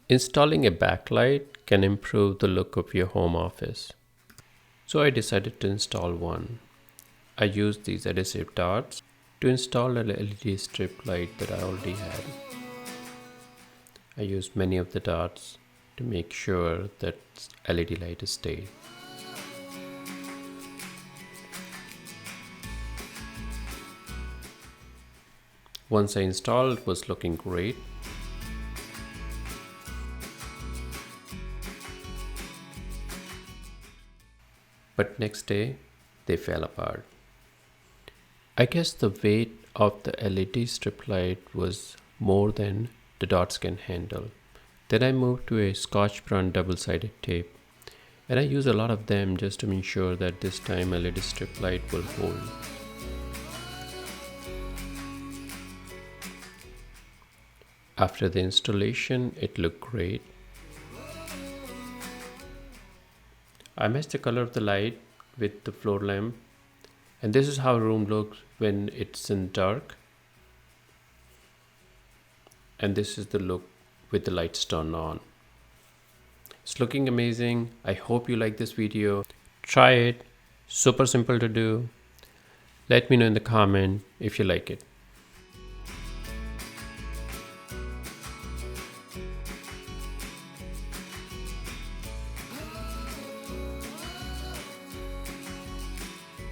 Installing a backlight can improve the look of your home office. So I decided to install one. I used these adhesive dots to install an LED strip light that I already had. I used many of the dots to make sure that LED light is stayed. Once I installed, it was looking great. But next day, they fell apart. I guess the weight of the LED strip light was more than the dots can handle. Then I moved to a Scotch brand double-sided tape, and I use a lot of them just to ensure that this time LED strip light will hold. After the installation, it looked great. I matched the color of the light with the floor lamp, and this is how a room looks when it's in dark. And this is the look with the lights turned on. It's looking amazing. I hope you like this video. Try it. Super simple to do. Let me know in the comment if you like it.